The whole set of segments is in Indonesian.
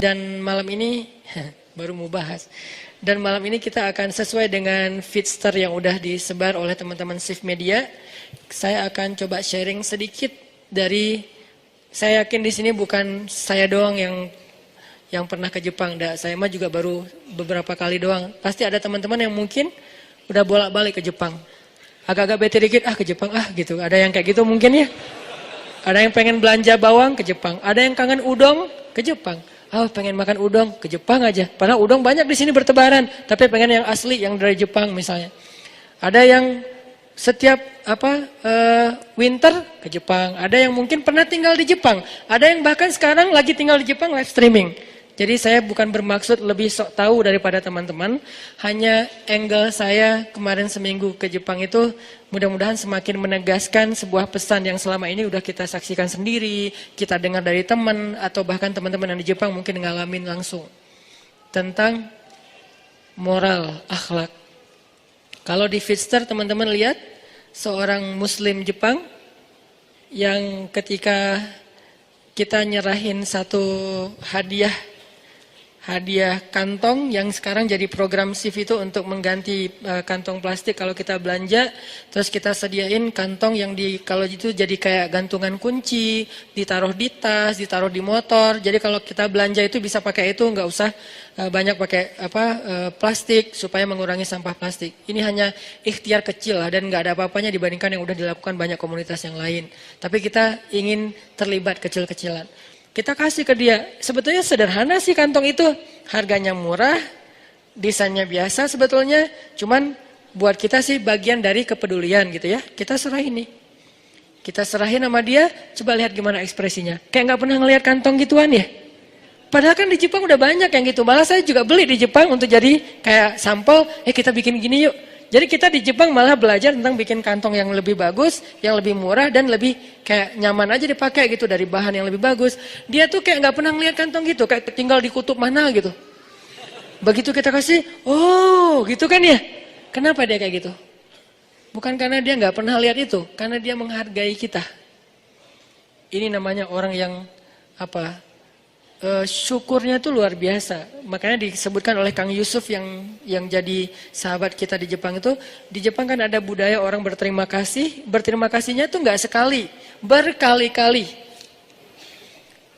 Dan malam ini baru mau bahas. Dan malam ini kita akan sesuai dengan feedster yang udah disebar oleh teman-teman Shift Media. Saya akan coba sharing sedikit dari, saya yakin di sini bukan saya doang yang pernah ke Jepang. Saya mah juga baru beberapa kali doang. Pasti ada teman-teman yang mungkin udah bolak-balik ke Jepang. Agak-agak bete dikit, ke Jepang gitu. Ada yang kayak gitu mungkin ya. Ada yang pengen belanja bawang ke Jepang. Ada yang kangen udang ke Jepang. Pengen makan udang ke Jepang aja. Padahal udang banyak di sini bertebaran, tapi pengen yang asli yang dari Jepang misalnya. Ada yang setiap winter ke Jepang. Ada yang mungkin pernah tinggal di Jepang. Ada yang bahkan sekarang lagi tinggal di Jepang live streaming. Jadi saya bukan bermaksud lebih sok tahu daripada teman-teman. Hanya angle saya kemarin seminggu ke Jepang itu mudah-mudahan semakin menegaskan sebuah pesan yang selama ini udah kita saksikan sendiri, kita dengar dari teman, atau bahkan teman-teman yang di Jepang mungkin ngalamin langsung. Tentang moral, akhlak. Kalau di Feedster teman-teman lihat, seorang muslim Jepang yang ketika kita nyerahin satu hadiah kantong yang sekarang jadi program Shift itu untuk mengganti kantong plastik kalau kita belanja, terus kita sediain kantong yang kalau itu jadi kayak gantungan kunci, ditaruh di tas, ditaruh di motor. Jadi kalau kita belanja itu bisa pakai itu, nggak usah banyak pakai plastik supaya mengurangi sampah plastik. Ini hanya ikhtiar kecil lah dan nggak ada apa-apanya dibandingkan yang udah dilakukan banyak komunitas yang lain. Tapi kita ingin terlibat kecil-kecilan. Kita kasih ke dia, sebetulnya sederhana sih kantong itu, harganya murah, desainnya biasa sebetulnya, cuman buat kita sih bagian dari kepedulian gitu ya. Kita serahin nih, kita serahin sama dia, coba lihat gimana ekspresinya. Kayak nggak pernah ngelihat kantong gituan ya. Padahal kan di Jepang udah banyak yang gitu, malah saya juga beli di Jepang untuk jadi kayak sampel, kita bikin gini yuk. Jadi kita di Jepang malah belajar tentang bikin kantong yang lebih bagus, yang lebih murah dan lebih kayak nyaman aja dipakai gitu dari bahan yang lebih bagus. Dia tuh kayak nggak pernah ngeliat kantong gitu, kayak tinggal di kutub mana gitu. Begitu kita kasih, gitu kan ya? Kenapa dia kayak gitu? Bukan karena dia nggak pernah lihat itu, karena dia menghargai kita. Ini namanya orang yang syukurnya tuh luar biasa. Makanya disebutkan oleh Kang Yusuf yang jadi sahabat kita di Jepang itu, di Jepang kan ada budaya orang berterima kasih. Berterima kasihnya tuh nggak sekali, berkali-kali.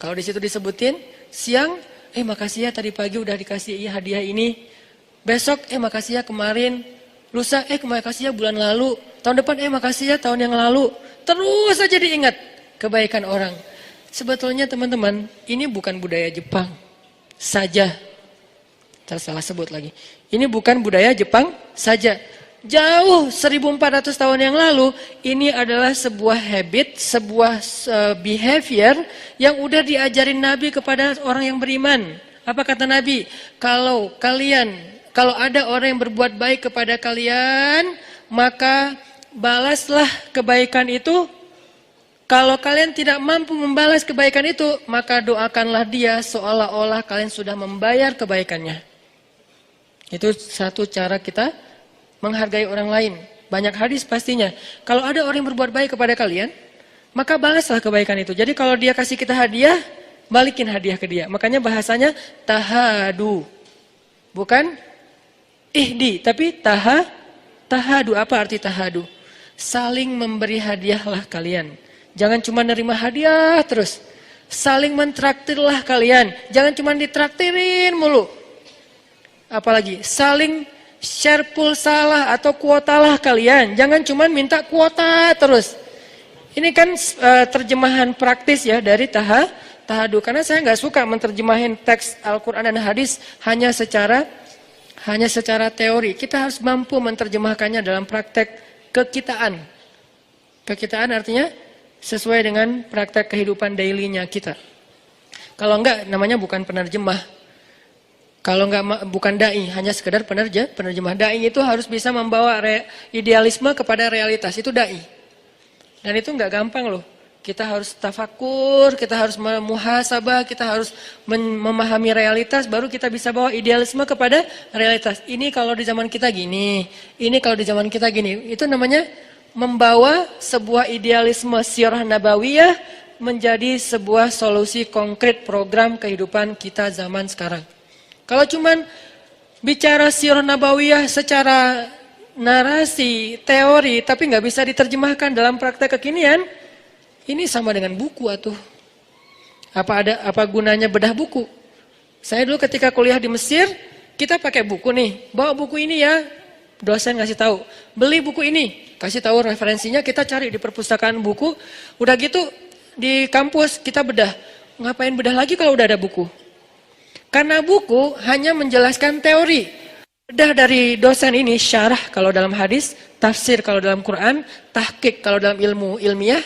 Kalau di situ disebutin siang, makasih ya tadi pagi udah dikasih hadiah ini. Besok, makasih ya kemarin. Lusa, makasih ya bulan lalu. Tahun depan, makasih ya tahun yang lalu. Terus aja diingat kebaikan orang. Sebetulnya teman-teman, ini bukan budaya Jepang saja. Salah sebut lagi. Ini bukan budaya Jepang saja. Jauh 1400 tahun yang lalu, ini adalah sebuah habit, sebuah behavior yang udah diajarin Nabi kepada orang yang beriman. Apa kata Nabi? Kalau ada orang yang berbuat baik kepada kalian, maka balaslah kebaikan itu. Kalau kalian tidak mampu membalas kebaikan itu, maka doakanlah dia seolah-olah kalian sudah membayar kebaikannya. Itu satu cara kita menghargai orang lain. Banyak hadis pastinya. Kalau ada orang yang berbuat baik kepada kalian, maka balaslah kebaikan itu. Jadi kalau dia kasih kita hadiah, balikin hadiah ke dia. Makanya bahasanya tahadu. Bukan ihdi, tapi tahadu. Apa arti tahadu? Saling memberi hadiahlah kalian. Jangan cuma nerima hadiah terus. Saling mentraktirlah kalian. Jangan cuma ditraktirin mulu. Apalagi saling share pulsa atau kuotalah kalian. Jangan cuma minta kuota terus. Ini kan terjemahan praktis ya dari tahadu. Karena saya nggak suka menerjemahin teks Al-Quran dan hadis hanya secara teori. Kita harus mampu menerjemahkannya dalam praktek kekitaan. Kekitaan artinya sesuai dengan praktek kehidupan daily-nya kita. Kalau enggak, namanya bukan penerjemah. Kalau enggak, bukan da'i, hanya sekedar penerjemah. Da'i itu harus bisa membawa idealisme kepada realitas, itu da'i. Dan itu enggak gampang loh. Kita harus tafakur, kita harus muhasabah, kita harus memahami realitas, baru kita bisa bawa idealisme kepada realitas. Ini kalau di zaman kita gini, ini kalau di zaman kita gini. Itu namanya membawa sebuah idealisme sirah nabawiyah menjadi sebuah solusi konkret program kehidupan kita zaman sekarang. Kalau cuman bicara sirah nabawiyah secara narasi, teori, tapi nggak bisa diterjemahkan dalam praktek kekinian, ini sama dengan buku atuh. Apa gunanya bedah buku? Saya dulu ketika kuliah di Mesir, kita pakai buku nih, bawa buku ini ya, dosen ngasih tahu, beli buku ini, kasih tahu referensinya, kita cari di perpustakaan buku, udah gitu di kampus kita bedah. Ngapain bedah lagi kalau udah ada buku? Karena buku hanya menjelaskan teori. Bedah dari dosen ini syarah kalau dalam hadis, tafsir kalau dalam Quran, tahqiq kalau dalam ilmu ilmiah.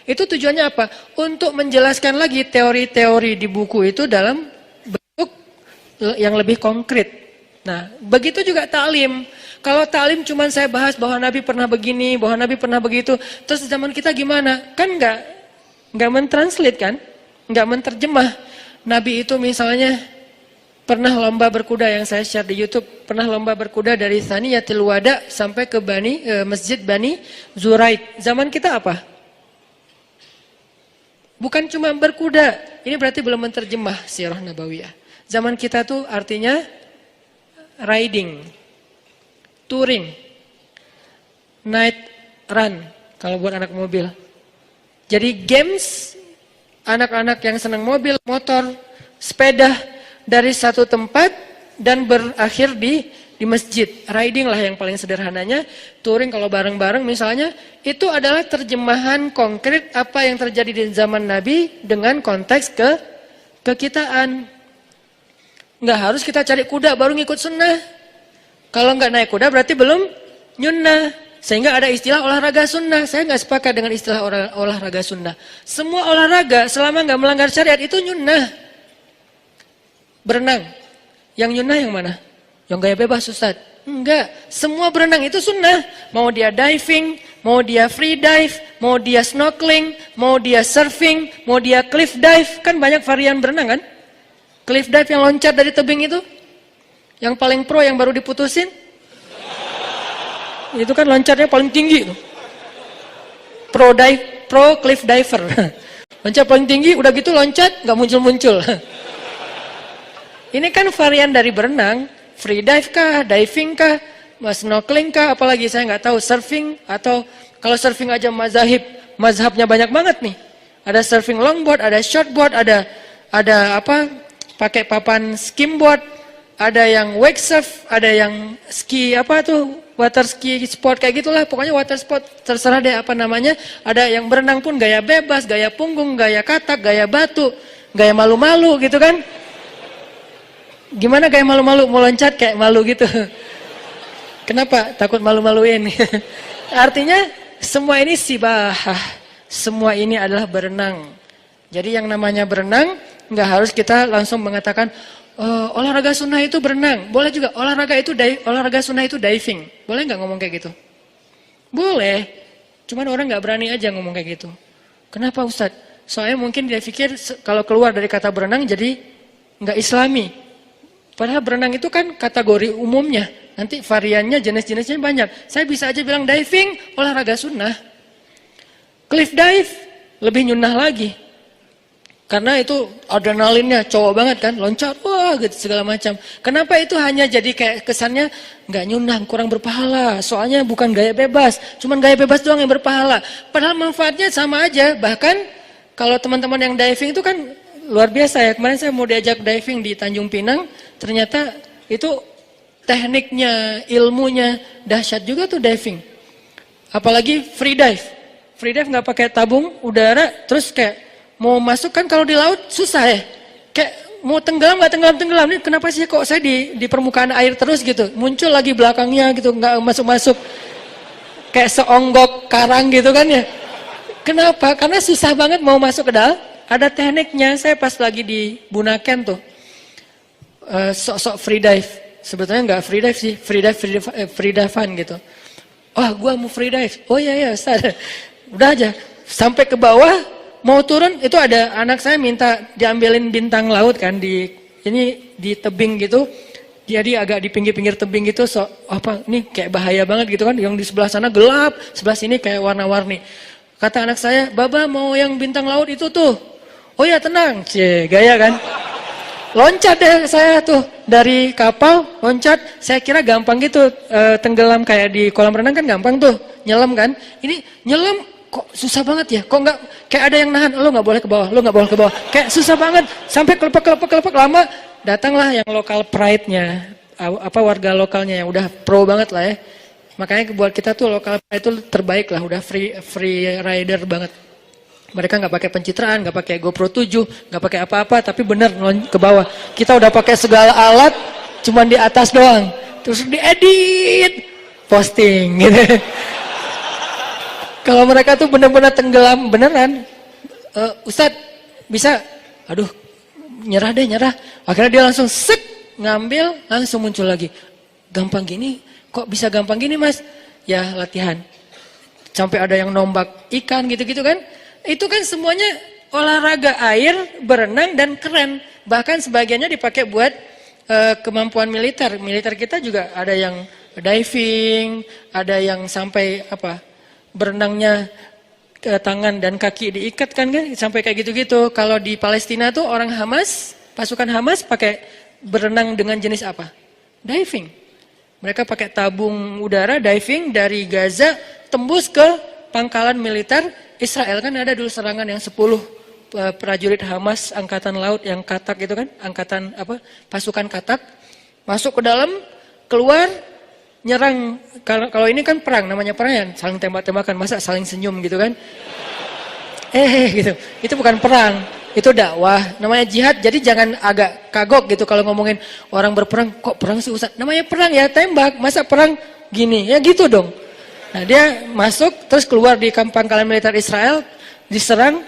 Itu tujuannya apa? Untuk menjelaskan lagi teori-teori di buku itu dalam bentuk yang lebih konkret. Nah, begitu juga ta'lim. Kalau ta'lim cuma saya bahas bahwa Nabi pernah begini, bahwa Nabi pernah begitu, terus zaman kita gimana? Kan nggak mentranslate kan? Nggak menterjemah. Nabi itu misalnya pernah lomba berkuda yang saya share di YouTube, pernah lomba berkuda dari Thaniyatul Wada sampai ke Masjid Bani Zuraid. Zaman kita apa? Bukan cuma berkuda. Ini berarti belum menterjemah sirah nabawiyah. Zaman kita tuh artinya riding, touring, night run kalau buat anak mobil. Jadi games anak-anak yang senang mobil, motor, sepeda dari satu tempat dan berakhir di masjid. Riding lah yang paling sederhananya. Touring kalau bareng-bareng misalnya, itu adalah terjemahan konkret apa yang terjadi di zaman Nabi dengan konteks kekitaan. Nggak harus kita cari kuda baru ngikut sunnah. Kalau nggak naik kuda berarti belum nyunnah. Sehingga ada istilah olahraga sunnah. Saya nggak sepakat dengan istilah olahraga sunnah. Semua olahraga selama nggak melanggar syariat itu nyunnah. Berenang. Yang nyunnah yang mana? Yang gaya bebas Ustaz? Enggak. Semua berenang itu sunnah. Mau dia diving, mau dia free dive, mau dia snorkeling, mau dia surfing, mau dia cliff dive. Kan banyak varian berenang kan? Cliff dive yang loncat dari tebing itu. Yang paling pro yang baru diputusin. Itu kan loncatnya paling tinggi. Pro cliff diver. Loncat paling tinggi, udah gitu loncat, nggak muncul-muncul. Ini kan varian dari berenang, free dive kah, diving kah, snorkeling kah, apalagi saya nggak tahu, surfing, atau kalau surfing aja mazhabnya banyak banget nih. Ada surfing longboard, ada shortboard, ada apa, pakai papan skimboard, ada yang wake surf, ada yang ski apa tuh, water ski sport kayak gitulah, pokoknya water sport terserah deh apa namanya. Ada yang berenang pun gaya bebas, gaya punggung, gaya katak, gaya batu, gaya malu-malu gitu kan. Gimana gaya malu-malu, mau loncat kayak malu gitu. Kenapa? Takut malu-maluin. Artinya semua ini sibahah, semua ini adalah berenang. Jadi yang namanya berenang nggak harus kita langsung mengatakan olahraga sunnah itu berenang. Boleh juga olahraga sunnah itu diving. Boleh nggak ngomong kayak gitu? Boleh. Cuman orang nggak berani aja ngomong kayak gitu. Kenapa Ustaz? Soalnya mungkin dia pikir kalau keluar dari kata berenang jadi nggak Islami. Padahal berenang itu kan kategori umumnya. Nanti variannya, jenis-jenisnya banyak. Saya bisa aja bilang diving, olahraga sunnah. Cliff dive, lebih nyunnah lagi. Karena itu adrenalinnya cowok banget kan, loncat, wah gitu segala macam. Kenapa itu hanya jadi kayak kesannya nggak nyunnah, kurang berpahala. Soalnya bukan gaya bebas, cuman gaya bebas doang yang berpahala. Padahal manfaatnya sama aja. Bahkan kalau teman-teman yang diving itu kan luar biasa ya. Kemarin saya mau diajak diving di Tanjung Pinang, ternyata itu tekniknya, ilmunya dahsyat juga tuh diving. Apalagi free dive. Free dive nggak pakai tabung udara, terus kayak mau masuk kan kalau di laut susah ya. Kayak mau tenggelam nggak tenggelam. Ini kenapa sih kok saya di permukaan air terus gitu. Muncul lagi belakangnya gitu, nggak masuk-masuk. Kayak seonggok karang gitu kan ya. Kenapa? Karena susah banget mau masuk ke dalam. Ada tekniknya. Saya pas lagi di Bunaken tuh. Sok-sok free dive. Sebetulnya nggak free dive sih. Free dive fun gitu. Wah gua mau free dive. Oh iya Ustaz. Udah aja. Sampai ke bawah. Mau turun itu ada anak saya minta diambilin bintang laut kan di tebing gitu. Jadi agak di pinggir-pinggir tebing gitu. Ini kayak bahaya banget gitu kan. Yang di sebelah sana gelap. Sebelah sini kayak warna-warni. Kata anak saya, Baba mau yang bintang laut itu tuh. Oh ya tenang, gaya kan. Loncat deh saya tuh dari kapal, loncat. Saya kira gampang gitu, tenggelam kayak di kolam renang kan gampang tuh, nyelam kan. Ini nyelam kok susah banget ya, kok nggak kayak ada yang nahan, lo nggak boleh ke bawah, lo nggak boleh ke bawah. Kayak susah banget, sampai kelepek lama, datanglah yang lokal pride-nya, warga lokalnya yang udah pro banget lah ya. Makanya buat kita tuh lokal itu terbaik lah, udah free rider banget. Mereka nggak pakai pencitraan, nggak pakai GoPro 7, nggak pakai apa-apa, tapi bener ke bawah. Kita udah pakai segala alat, cuman di atas doang. Terus diedit, posting gitu. Kalau mereka tuh bener-bener tenggelam beneran, Ustadz bisa, aduh nyerah deh nyerah. Akhirnya dia langsung sek ngambil, langsung muncul lagi. Gampang gini. Kok bisa gampang gini mas? Ya latihan. Sampai ada yang nombak ikan gitu-gitu kan. Itu kan semuanya olahraga air, berenang dan keren. Bahkan sebagiannya dipakai buat kemampuan militer. Militer kita juga ada yang diving, ada yang sampai berenangnya tangan dan kaki diikat kan sampai kayak gitu-gitu. Kalau di Palestina tuh orang Hamas, pasukan Hamas pakai berenang dengan jenis apa? Diving. Mereka pakai tabung udara diving dari Gaza tembus ke pangkalan militer Israel. Kan ada dulu serangan yang 10 prajurit Hamas angkatan laut yang katak itu kan, angkatan pasukan katak masuk ke dalam, keluar nyerang. Kalau ini kan perang, namanya perang ya, saling tembak-tembakan, masa saling senyum gitu kan. Gitu. Itu bukan perang. Itu dakwah, namanya jihad, jadi jangan agak kagok gitu kalau ngomongin orang berperang, kok perang sih Ustaz? Namanya perang ya, tembak, masa perang gini, ya gitu dong. Nah dia masuk, terus keluar di pangkalan militer Israel, diserang,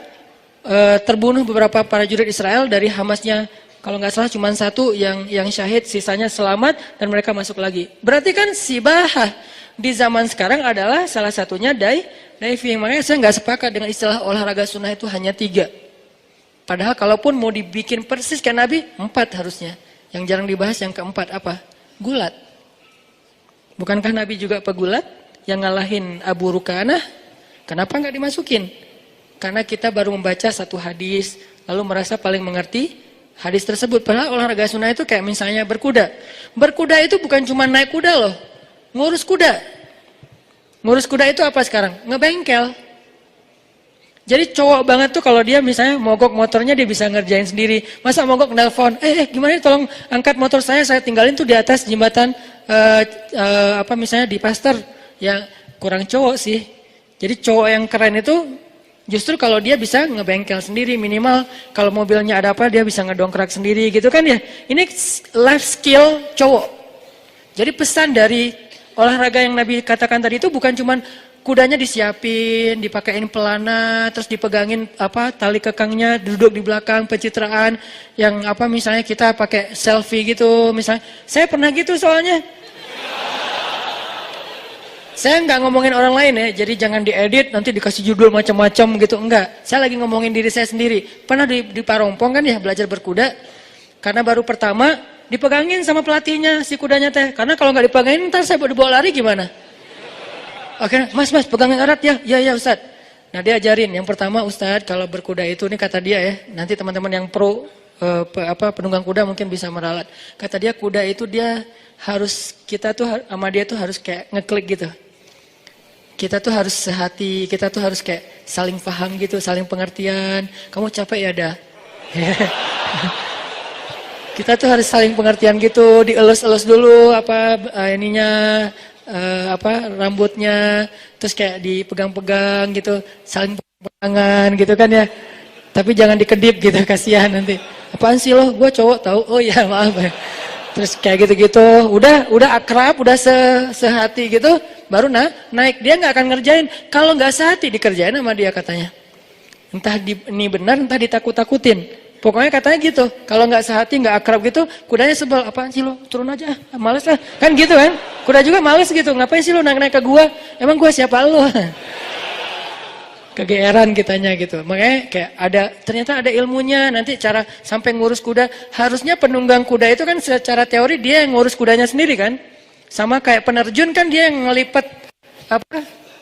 terbunuh beberapa prajurit Israel dari Hamasnya, kalau nggak salah cuma satu yang syahid, sisanya selamat, dan mereka masuk lagi. Berarti kan sibahah di zaman sekarang adalah salah satunya diving, makanya saya nggak sepakat dengan istilah olahraga sunnah itu hanya 3. Padahal kalaupun mau dibikin persis kayak Nabi, 4 harusnya. Yang jarang dibahas yang keempat apa? Gulat. Bukankah Nabi juga pegulat? Yang ngalahin Abu Rukanah? Kenapa nggak dimasukin? Karena kita baru membaca satu hadis, lalu merasa paling mengerti hadis tersebut. Padahal olahraga sunnah itu kayak misalnya berkuda. Berkuda itu bukan cuma naik kuda loh. Ngurus kuda. Ngurus kuda itu apa sekarang? Ngebengkel. Jadi cowok banget tuh kalau dia misalnya mogok motornya dia bisa ngerjain sendiri. Masa mogok nelpon, gimana tolong angkat motor saya tinggalin tuh di atas jembatan misalnya di Pasteur. Ya kurang cowok sih. Jadi cowok yang keren itu justru kalau dia bisa ngebengkel sendiri, minimal kalau mobilnya ada apa dia bisa ngedongkrak sendiri gitu kan ya. Ini life skill cowok. Jadi pesan dari olahraga yang Nabi katakan tadi itu bukan cuman kudanya disiapin, dipakein pelana, terus dipegangin tali kekangnya, duduk di belakang, pencitraan, yang misalnya kita pakai selfie gitu, misalnya. Saya pernah gitu soalnya. Saya nggak ngomongin orang lain ya, jadi jangan diedit, nanti dikasih judul macam-macam gitu, enggak. Saya lagi ngomongin diri saya sendiri. Pernah di Parompong kan ya, belajar berkuda, karena baru pertama, dipegangin sama pelatihnya, si kudanya teh. Karena kalau nggak dipegangin, ntar saya dibawa lari gimana? Oke, mas pegangin erat ya, ya Ustadz. Nah dia ajarin, yang pertama Ustadz kalau berkuda itu, ini kata dia ya, nanti teman-teman yang pro penunggang kuda mungkin bisa meralat. Kata dia kuda itu dia harus, kita tuh sama dia tuh harus kayak ngeklik gitu. Kita tuh harus sehati, kita tuh harus kayak saling paham gitu, saling pengertian. Kamu capek ya dah. Kita tuh harus saling pengertian gitu, dielus-elus dulu rambutnya, terus kayak dipegang-pegang gitu, saling pegangan gitu kan ya. Tapi jangan dikedip gitu, kasihan nanti. Apaan sih lo? Gue cowok tahu. Oh ya maaf ya. Terus kayak gitu-gitu, udah akrab, udah sehati gitu, baru naik. Dia nggak akan ngerjain. Kalau nggak sehati dikerjain sama dia katanya. Entah ini benar, entah ditakut-takutin. Pokoknya katanya gitu, kalau nggak sehati, nggak akrab gitu, kudanya sebel, apaan sih lo, turun aja, males lah, kan gitu kan, kuda juga males gitu, ngapain sih lo naik-naik ke gua, emang gua siapa lo, kegeeran kitanya gitu, makanya kayak ternyata ada ilmunya, nanti cara sampai ngurus kuda, harusnya penunggang kuda itu kan secara teori dia yang ngurus kudanya sendiri kan, sama kayak penerjun kan dia yang ngelipet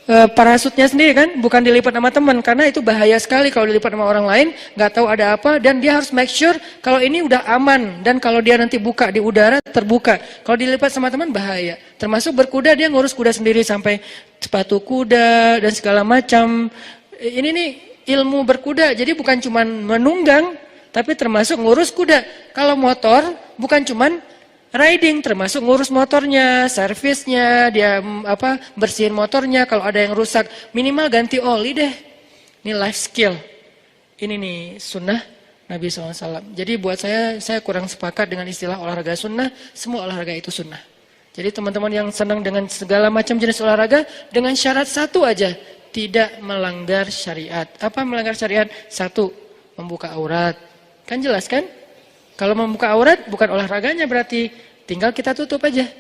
parasutnya sendiri kan, bukan dilipat sama teman, karena itu bahaya sekali kalau dilipat sama orang lain, nggak tahu ada apa, dan dia harus make sure kalau ini udah aman, dan kalau dia nanti buka di udara terbuka, kalau dilipat sama teman bahaya. Termasuk berkuda, dia ngurus kuda sendiri sampai sepatu kuda dan segala macam. Ini nih ilmu berkuda, jadi bukan cuman menunggang, tapi termasuk ngurus kuda. Kalau motor bukan cuman riding, termasuk ngurus motornya, servisnya, dia bersihin motornya, kalau ada yang rusak minimal ganti oli deh. Ini life skill. Ini nih sunnah Nabi SAW. Jadi buat saya kurang sepakat dengan istilah olahraga sunnah. Semua olahraga itu sunnah. Jadi teman-teman yang senang dengan segala macam jenis olahraga, dengan syarat satu aja, tidak melanggar syariat. Apa melanggar syariat? Satu, membuka aurat. Kan jelas kan? Kalau membuka aurat bukan olahraganya berarti, tinggal kita tutup aja.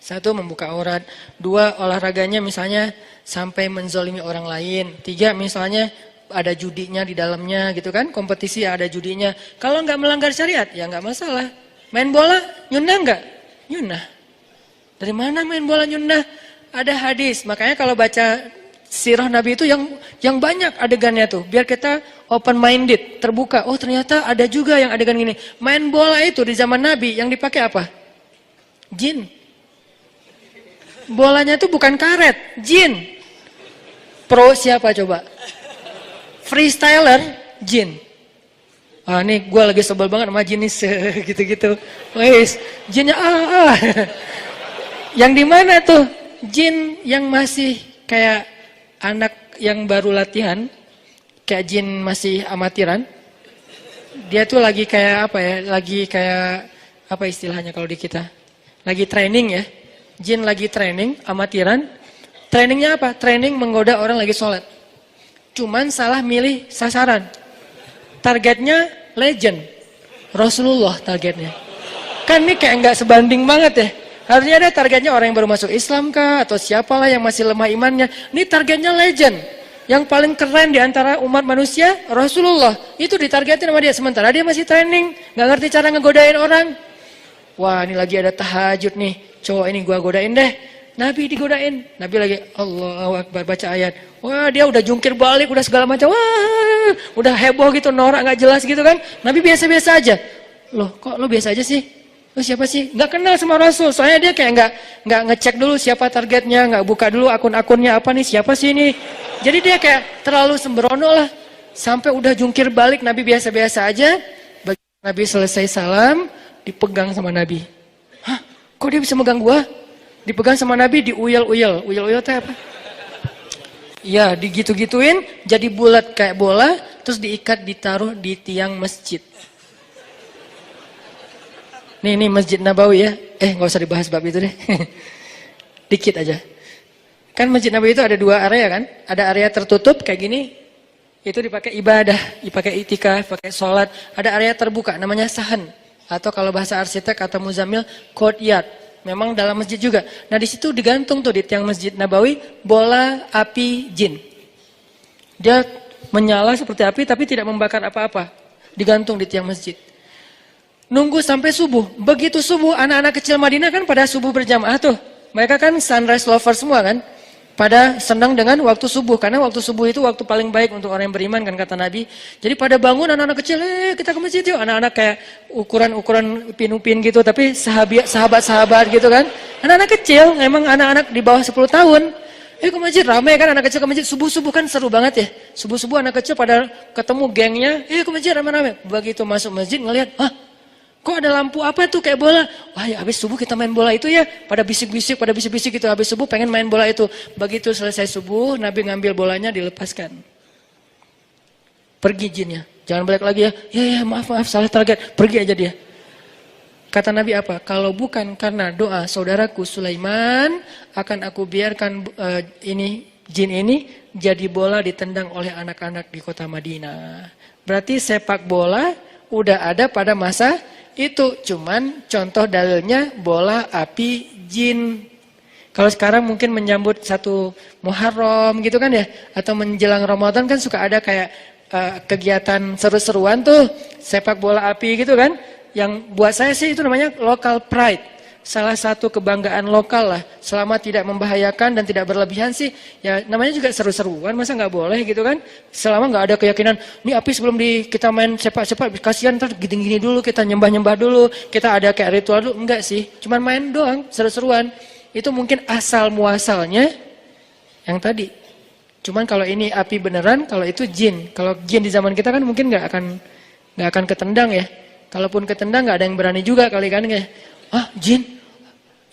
Satu, membuka aurat. Dua, olahraganya misalnya sampai menzolimi orang lain. Tiga, misalnya ada judinya di dalamnya gitu kan, kompetisi ada judinya. Kalau nggak melanggar syariat ya nggak masalah. Main bola nyunah nggak? Nyunah. Dari mana main bola nyunah? Ada hadis. Makanya kalau baca sirah Nabi itu yang banyak adegannya tuh, biar kita open minded, terbuka. Oh ternyata ada juga yang adegan gini. Main bola itu di zaman Nabi yang dipakai apa? Jin. Bolanya tuh bukan karet, jin. Pro siapa coba? Freestyler, jin. Ah nih gue lagi sebel banget sama jinis gitu-gitu. Wes, jinnya Yang di mana tuh? Jin yang masih kayak anak yang baru latihan, kayak jin masih amatiran, dia tuh lagi kayak apa ya, lagi kayak apa istilahnya kalau di kita, lagi training ya, jin lagi training, amatiran, trainingnya apa? Training menggoda orang lagi sholat, cuman salah milih sasaran, targetnya legend, Rasulullah targetnya, kan ini kayak nggak sebanding banget ya. Harusnya ada targetnya orang yang baru masuk Islam kah, atau siapalah yang masih lemah imannya. Ini targetnya legend. Yang paling keren di antara umat manusia, Rasulullah. Itu ditargetin sama dia. Sementara dia masih training, nggak ngerti cara ngegodain orang. Wah ini lagi ada tahajud nih, cowok ini gua godain deh. Nabi digodain. Nabi lagi Allahu Akbar baca ayat. Wah dia udah jungkir balik, udah segala macam. Wah udah heboh gitu, norak nggak jelas gitu kan. Nabi biasa-biasa aja. Loh kok lo biasa aja sih? Oh siapa sih? Nggak kenal sama Rasul. Soalnya dia kayak nggak ngecek dulu siapa targetnya, nggak buka dulu akun-akunnya apa nih, siapa sih ini. Jadi dia kayak terlalu sembrono lah. Sampai udah jungkir balik, Nabi biasa-biasa aja. Nabi selesai salam, dipegang sama Nabi. Hah? Kok dia bisa megang gua? Dipegang sama Nabi, diuyel-uyel. Uyel-uyel itu apa? Ya, digitu-gituin, jadi bulat kayak bola, terus diikat, ditaruh di tiang masjid. Nih Masjid Nabawi ya. Nggak usah dibahas bab itu deh. Dikit aja. Kan Masjid Nabawi itu ada dua area kan? Ada area tertutup kayak gini. Itu dipakai ibadah, dipakai itikaf, pakai sholat. Ada area terbuka namanya sahan. Atau kalau bahasa arsitek kata Muzammil, courtyard. Memang dalam masjid juga. Nah di situ digantung tuh di tiang Masjid Nabawi bola api jin. Dia menyala seperti api tapi tidak membakar apa-apa. Digantung di tiang masjid. Nunggu sampai subuh. Begitu subuh, anak-anak kecil Madinah kan pada subuh berjamaah tuh. Mereka kan sunrise lover semua kan. Pada senang dengan waktu subuh. Karena waktu subuh itu waktu paling baik untuk orang yang beriman kan kata Nabi. Jadi pada bangun anak-anak kecil, kita ke masjid yuk. Anak-anak kayak ukuran upin-upin gitu. Tapi sahabat-sahabat gitu kan. Anak-anak kecil, memang anak-anak di bawah 10 tahun. Ke masjid, ramai kan anak kecil ke masjid. Subuh-subuh kan seru banget ya. Subuh-subuh anak kecil pada ketemu gengnya. Ke masjid ramai-ramai. Begitu masuk masjid ngelihat, kok ada lampu apa tuh kayak bola? Wah ya habis subuh kita main bola itu ya. Pada bisik-bisik gitu. Habis subuh pengen main bola itu. Begitu selesai subuh, Nabi ngambil bolanya dilepaskan. Pergi jinnya. Jangan balik lagi ya. Ya maaf salah target. Pergi aja dia. Kata Nabi apa? Kalau bukan karena doa saudaraku Sulaiman, akan aku biarkan jin ini jadi bola ditendang oleh anak-anak di kota Madinah. Berarti sepak bola udah ada pada masa itu, cuman contoh dalilnya bola api jin. Kalau sekarang mungkin menyambut satu Muharram gitu kan ya, atau menjelang Ramadan kan suka ada kayak kegiatan seru-seruan tuh, sepak bola api gitu kan. Yang buat saya sih itu namanya local pride. salah satu kebanggaan lokal lah. Selama tidak membahayakan dan tidak berlebihan sih, ya namanya juga seru-seruan, masa nggak boleh gitu kan? Selama nggak ada keyakinan, ini api sebelum kita main sepak-sepak, kasihan ntar gini-gini dulu, kita nyembah-nyembah dulu, kita ada kayak ritual dulu, enggak sih. Cuman main doang, seru-seruan. Itu mungkin asal muasalnya yang tadi. Cuman kalau ini api beneran, kalau itu jin. Kalau jin di zaman kita kan mungkin nggak akan ketendang ya. Kalaupun ketendang nggak ada yang berani juga kali kan ya. Ah, jin.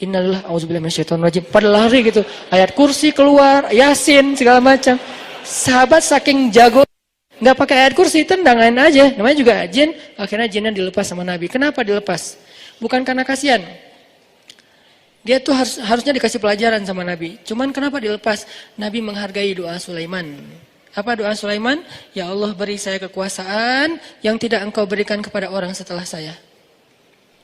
Innalillahi auzubillahi minasyaitonirrajim. Pada lari gitu. Ayat kursi keluar, Yasin segala macam. Sahabat saking jago nggak pakai ayat kursi, tendangan aja. Namanya juga jin. Akhirnya jinnya dilepas sama Nabi. Kenapa dilepas? Bukan karena kasihan. Dia tuh harusnya dikasih pelajaran sama Nabi. Cuman kenapa dilepas? Nabi menghargai doa Sulaiman. Apa doa Sulaiman? Ya Allah, beri saya kekuasaan yang tidak Engkau berikan kepada orang setelah saya.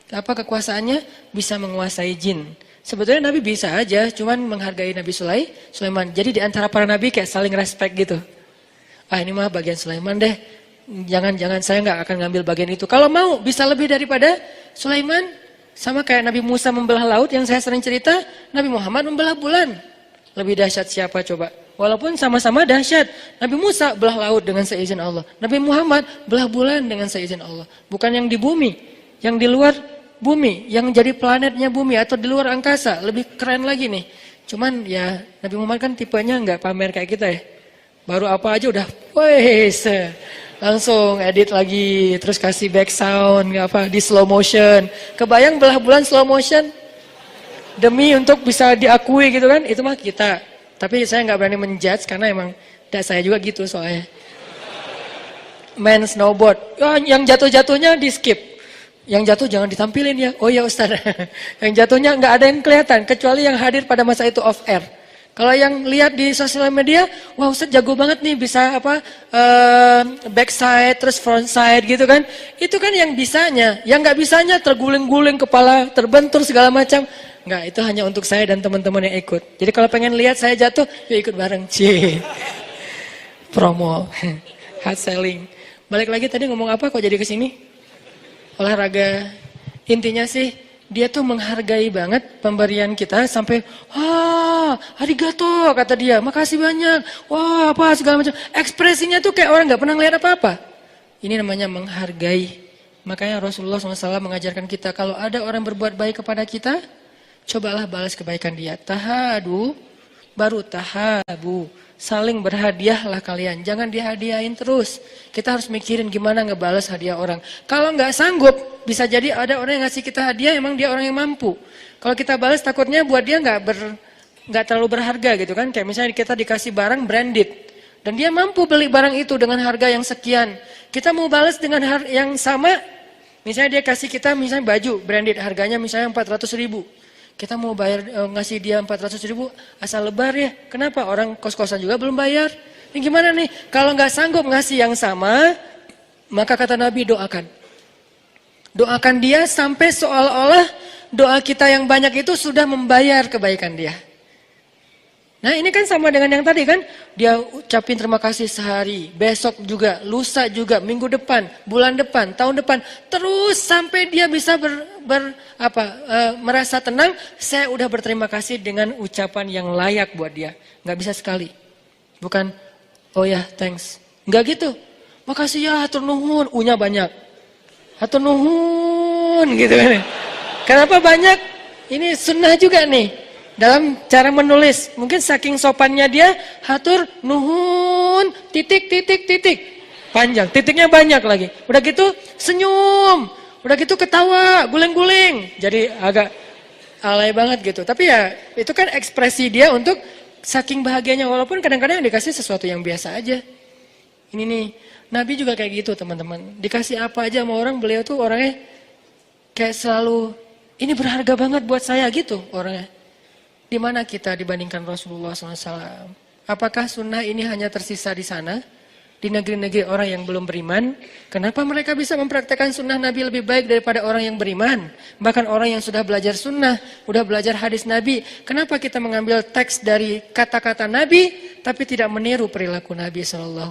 Apa kekuasaannya? Bisa menguasai jin. Sebetulnya Nabi bisa aja, cuman menghargai Nabi Sulaiman. Jadi di antara para nabi kayak saling respect gitu. Ah, ini mah bagian Sulaiman deh. Jangan saya nggak akan ngambil bagian itu. Kalau mau bisa lebih daripada Sulaiman, sama kayak Nabi Musa membelah laut yang saya sering cerita, Nabi Muhammad membelah bulan. Lebih dahsyat siapa coba? Walaupun sama-sama dahsyat. Nabi Musa belah laut dengan seizin Allah. Nabi Muhammad belah bulan dengan seizin Allah. Bukan yang di bumi, yang di luar bumi, yang jadi planetnya bumi atau di luar angkasa, lebih keren lagi nih. Cuman ya Nabi Muhammad kan tipenya nggak pamer kayak kita ya. Baru apa aja udah, wes, langsung edit lagi, terus kasih back sound, nggak apa di slow motion. Kebayang belah bulan slow motion demi untuk bisa diakui gitu kan? Itu mah kita. Tapi saya nggak berani menjudge karena emang saya juga gitu soalnya. Main snowboard, yang jatuh-jatuhnya di skip. Yang jatuh jangan ditampilin ya. Oh ya Ustaz. Yang jatuhnya nggak ada yang kelihatan kecuali yang hadir pada masa itu off air. Kalau yang lihat di sosial media, wah Ustaz jago banget nih bisa backside terus frontside gitu kan. Itu kan yang bisanya. Yang nggak bisanya terguling-guling kepala terbentur segala macam. Nggak, itu hanya untuk saya dan teman-teman yang ikut. Jadi kalau pengen lihat saya jatuh, yuk ikut bareng. Cie. Promo. Hard selling. Balik lagi tadi ngomong apa kok jadi kesini? Olahraga. Intinya sih dia tuh menghargai banget pemberian kita sampai arigato kata dia, makasih banyak, wah apa segala macam. Ekspresinya tuh kayak orang nggak pernah ngeliat apa-apa. Ini namanya menghargai. Makanya Rasulullah SAW mengajarkan kita kalau ada orang berbuat baik kepada kita, cobalah balas kebaikan dia. Tahadu baru tahabu. Saling berhadiahlah kalian, jangan dihadiahin terus. Kita harus mikirin gimana ngebalas hadiah orang. Kalau nggak sanggup, bisa jadi ada orang yang ngasih kita hadiah, emang dia orang yang mampu. Kalau kita balas takutnya buat dia nggak terlalu berharga gitu kan. Kayak misalnya kita dikasih barang branded, dan dia mampu beli barang itu dengan harga yang sekian. Kita mau balas dengan yang sama, misalnya dia kasih kita misalnya baju branded, harganya misalnya 400.000. Kita mau bayar ngasih dia 400.000 asal lebar ya. Kenapa? Orang kos-kosan juga belum bayar. Ini gimana nih? Kalau nggak sanggup ngasih yang sama, maka kata Nabi doakan. Doakan dia sampai seolah-olah doa kita yang banyak itu sudah membayar kebaikan dia. Nah ini kan sama dengan yang tadi kan. Dia ucapin terima kasih sehari, besok juga, lusa juga, minggu depan, bulan depan, tahun depan. Terus sampai dia bisa merasa tenang, saya udah berterima kasih dengan ucapan yang layak buat dia. Nggak bisa sekali. Bukan, oh ya thanks. Nggak gitu. Makasih ya, hatur nuhun, U-nya banyak. Hatur nuhun gitu kan. Kenapa banyak? Ini sunnah juga nih. Dalam cara menulis, mungkin saking sopannya dia, hatur nuhun, titik. Panjang, titiknya banyak lagi. Udah gitu senyum, udah gitu ketawa, guling-guling. Jadi agak alay banget gitu. Tapi ya itu kan ekspresi dia untuk saking bahagianya. Walaupun kadang-kadang dikasih sesuatu yang biasa aja. Ini nih, Nabi juga kayak gitu teman-teman. Dikasih apa aja sama orang, beliau tuh orangnya kayak selalu, ini berharga banget buat saya gitu orangnya. Di mana kita dibandingkan Rasulullah SAW? Apakah sunnah ini hanya tersisa di sana? Di negeri-negeri orang yang belum beriman? Kenapa mereka bisa mempraktekkan sunnah Nabi lebih baik daripada orang yang beriman? Bahkan orang yang sudah belajar sunnah, sudah belajar hadis Nabi. Kenapa kita mengambil teks dari kata-kata Nabi, tapi tidak meniru perilaku Nabi SAW?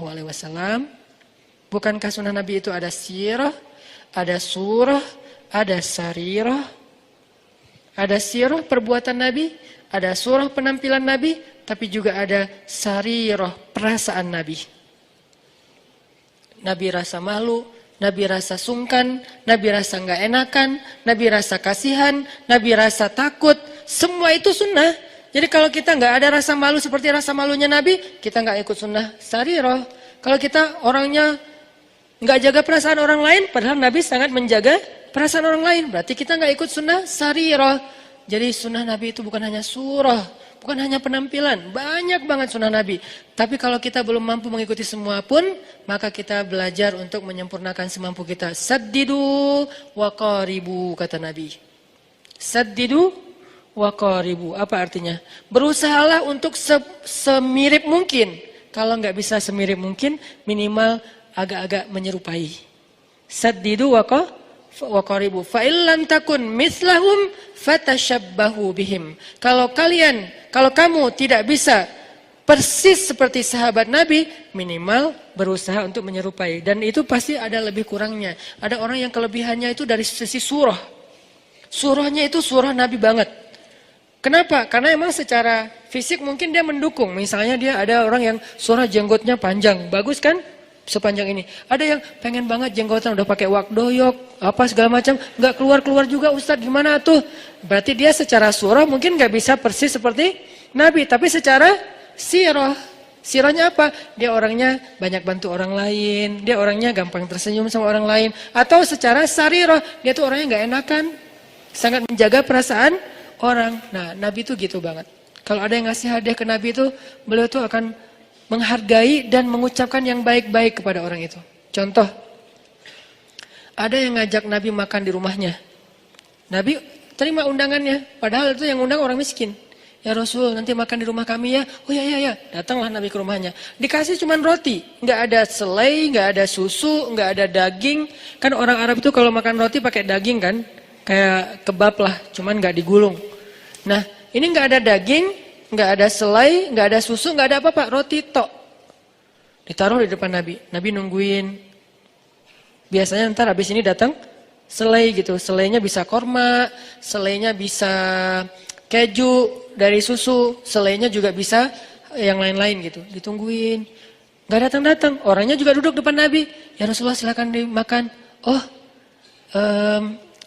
Bukankah sunnah Nabi itu ada sirah, ada surah, ada sarirah? Ada sirah perbuatan Nabi, ada surah penampilan Nabi, tapi juga ada sarirah perasaan Nabi. Nabi rasa malu, Nabi rasa sungkan, Nabi rasa nggak enakan, Nabi rasa kasihan, Nabi rasa takut. Semua itu sunnah. Jadi kalau kita nggak ada rasa malu seperti rasa malunya Nabi, kita nggak ikut sunnah sarirah. Kalau kita orangnya nggak jaga perasaan orang lain, padahal Nabi sangat menjaga perasaan orang lain, berarti kita nggak ikut sunnah sarirah. Jadi sunnah Nabi itu bukan hanya surah, bukan hanya penampilan, banyak banget sunnah Nabi. Tapi kalau kita belum mampu mengikuti semua pun, maka kita belajar untuk menyempurnakan semampu kita. Saddidu wa qaribu, kata Nabi. Saddidu wa qaribu, apa artinya? Berusahalah untuk semirip mungkin. Kalau nggak bisa semirip mungkin, minimal agak-agak menyerupai. Saddidu wa qaribu. Fa illam takun mislahum fatashabbahu bihim. Kalau kamu tidak bisa persis seperti sahabat Nabi, minimal berusaha untuk menyerupai. Dan itu pasti ada lebih kurangnya. Ada orang yang kelebihannya itu dari sisi surah. Surahnya itu surah Nabi banget. Kenapa? Karena emang secara fisik mungkin dia mendukung. Misalnya dia ada orang yang surah jenggotnya panjang, bagus kan? Sepanjang ini. Ada yang pengen banget jenggotan udah pakai wak doyok, apa segala macam, nggak keluar juga Ustadz, gimana tuh? Berarti dia secara surah mungkin nggak bisa persis seperti Nabi, tapi secara sirahnya apa? Dia orangnya banyak bantu orang lain, dia orangnya gampang tersenyum sama orang lain, atau secara sarirah dia tuh orangnya nggak enakan, sangat menjaga perasaan orang. Nah, Nabi tuh gitu banget. Kalau ada yang ngasih hadiah ke Nabi itu, beliau tuh akan menghargai dan mengucapkan yang baik-baik kepada orang itu. Contoh, ada yang ngajak Nabi makan di rumahnya. Nabi terima undangannya, padahal itu yang undang orang miskin. Ya Rasul, nanti makan di rumah kami ya. Oh ya. Datanglah Nabi ke rumahnya. Dikasih cuman roti, nggak ada selai, nggak ada susu, nggak ada daging. Kan orang Arab itu kalau makan roti pakai daging kan, kayak kebab lah, cuman nggak digulung. Nah, ini nggak ada daging, nggak ada selai, nggak ada susu, nggak ada apa-apa, roti tok. Ditaruh di depan Nabi. Nabi nungguin. Biasanya ntar habis ini datang selai gitu. Selainya bisa korma, selainya bisa keju dari susu, selainya juga bisa yang lain-lain gitu. Ditungguin. Nggak datang-datang. Orangnya juga duduk depan Nabi. Ya Rasulullah silakan dimakan. Oh,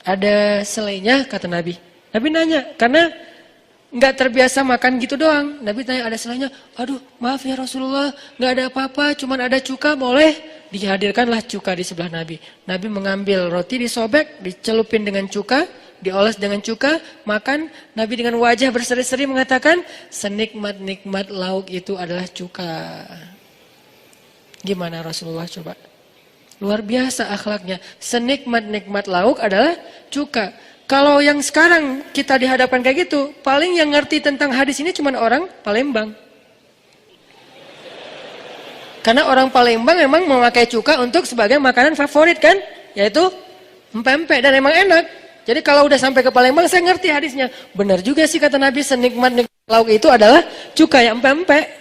ada selainya, kata Nabi. Nabi nanya, karena nggak terbiasa makan gitu doang. Nabi tanya, ada selainya? Aduh, maaf ya Rasulullah, nggak ada apa-apa, cuman ada cuka, boleh? Dihadirkanlah cuka di sebelah Nabi. Nabi mengambil roti, disobek, dicelupin dengan cuka, dioles dengan cuka, makan. Nabi dengan wajah berseri-seri mengatakan, senikmat-nikmat lauk itu adalah cuka. Gimana Rasulullah coba? Luar biasa akhlaknya. Senikmat-nikmat lauk adalah cuka. Kalau yang sekarang kita dihadapkan kayak gitu, paling yang ngerti tentang hadis ini cuma orang Palembang. Karena orang Palembang memang memakai cuka untuk sebagai makanan favorit kan, yaitu empek-empek, dan emang enak. Jadi kalau udah sampai ke Palembang saya ngerti hadisnya. Benar juga sih kata Nabi, senikmat-nikmat lauk itu adalah cuka yang empek-empek.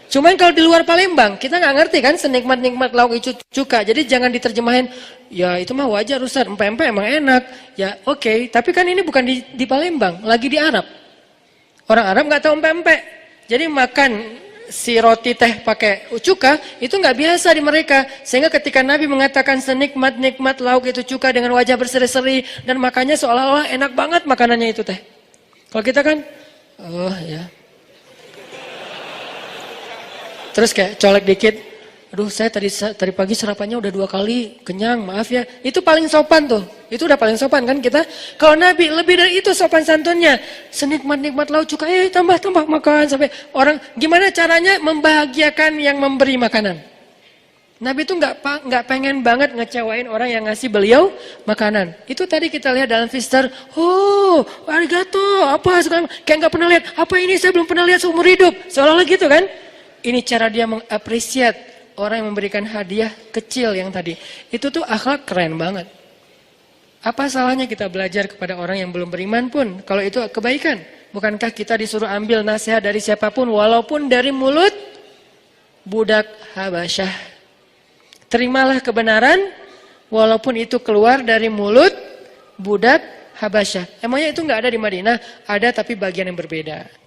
Cuman kalau di luar Palembang, kita nggak ngerti kan senikmat-nikmat lauk itu cuka. Jadi jangan diterjemahin, ya itu mah wajar Ustaz, empek-empek emang enak. Ya oke, tapi kan ini bukan di Palembang, lagi di Arab. Orang Arab nggak tahu empek-empek. Jadi makan si roti teh pakai cuka, itu nggak biasa di mereka. Sehingga ketika Nabi mengatakan senikmat-nikmat lauk itu cuka dengan wajah berseri-seri, dan makannya seolah-olah enak banget makanannya itu teh. Kalau kita kan, oh ya. Terus kayak colek dikit, aduh saya tadi pagi sarapannya udah 2 kali, kenyang, maaf ya. Itu paling sopan tuh, itu udah paling sopan kan kita. Kalau Nabi lebih dari itu sopan santunnya. Senikmat-nikmat lauk cuka, tambah makan sampai orang. Gimana caranya membahagiakan yang memberi makanan? Nabi itu nggak pengen banget ngecewain orang yang ngasih beliau makanan. Itu tadi kita lihat dalam Fister, oh arigato, apa sekarang kayak nggak pernah lihat. Apa ini saya belum pernah lihat seumur hidup, seolah-olah gitu kan? Ini cara dia mengapresiat orang yang memberikan hadiah kecil yang tadi. Itu tuh akhlak keren banget. Apa salahnya kita belajar kepada orang yang belum beriman pun, kalau itu kebaikan? Bukankah kita disuruh ambil nasihat dari siapapun, walaupun dari mulut budak Habasyah? Terimalah kebenaran, walaupun itu keluar dari mulut budak Habasyah. Emangnya itu nggak ada di Madinah? Ada tapi bagian yang berbeda.